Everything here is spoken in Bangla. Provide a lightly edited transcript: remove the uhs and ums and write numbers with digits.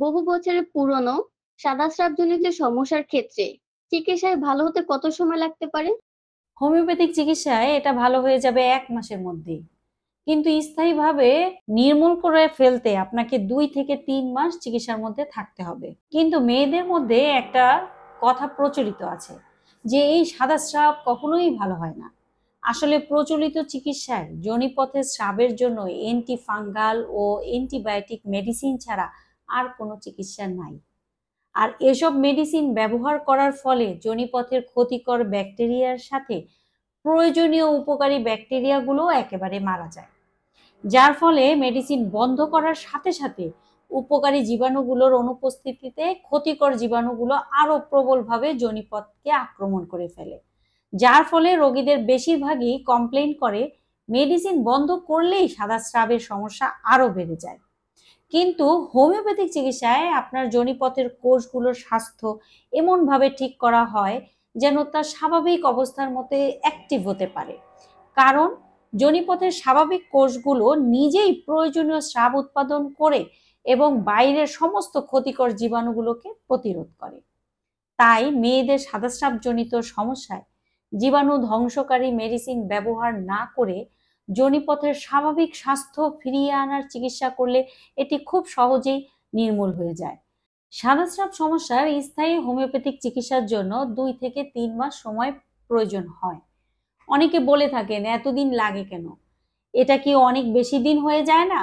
বহু বছরের পুরনো সাদাস্রাবজনিত সমস্যার ক্ষেত্রে চিকিৎসায় ভালো হতে কত সময় লাগতে পারে? হোমিওপ্যাথিক চিকিৎসায় এটা ভালো হয়ে যাবে 1 মাসের মধ্যেই, কিন্তু স্থায়ীভাবে নির্মূল করে ফেলতে আপনাকে 2 থেকে 3 মাস চিকিৎসার মধ্যে থাকতে হবে। কিন্তু মেয়েদের মধ্যে একটা কথা প্রচলিত আছে যে এই সাদা স্রাব কখনোই ভালো হয় না। আসলে প্রচলিত চিকিৎসায় যোনিপথের স্রাবের জন্য অ্যান্টি ফাঙ্গাল ও অ্যান্টিবায়োটিক মেডিসিন ছাড়া আর কোনো চিকিৎসা নাই। আর এসব মেডিসিন ব্যবহার করার ফলে যোনিপথের ক্ষতিকর ব্যাকটেরিয়ার সাথে প্রয়োজনীয় উপকারী ব্যাকটেরিয়াগুলো একেবারে মারা যায়, যার ফলে মেডিসিন বন্ধ করার সাথে সাথে উপকারী জীবাণুগুলোর অনুপস্থিতিতে ক্ষতিকর জীবাণুগুলো আরো প্রবলভাবে যোনিপথকে আক্রমণ করে ফেলে, যার ফলে রোগীদের বেশিরভাগই কমপ্লেইন করে মেডিসিন বন্ধ করলেই সাদা স্রাবের সমস্যা আরো বেড়ে যায়। কিন্তু হোমিওপ্যাথিক চিকিৎসায় আপনার যোনিপথের কোষগুলোর স্বাস্থ্য এমনভাবে ঠিক করা হয় যেন তা স্বাভাবিক অবস্থার মধ্যে অ্যাক্টিভ হতে পারে। কারণ যোনিপথের স্বাভাবিক কোষগুলো নিজেই প্রয়োজনীয় স্রাব উৎপাদন করে এবং বাইরের সমস্ত ক্ষতিকর জীবাণুগুলোকে প্রতিরোধ করে। তাই মেয়েদের সাদাস্রাবজনিত সমস্যায় জীবাণু ধ্বংসকারী মেডিসিন ব্যবহার না করে যোনিপথের স্বাভাবিক স্বাস্থ্য ফিরিয়ে আনার চিকিৎসা করলে এটি খুব সহজেই নির্মূল হয়ে যায়। সাদাস্রাব সমস্যার স্থায়ী হোমিওপ্যাথিক চিকিৎসার জন্য 2 থেকে 3 মাস সময় প্রয়োজন হয়। অনেকে বলে থাকেন এতদিন লাগে কেন, এটা কি অনেক বেশি দিন হয়ে যায় না?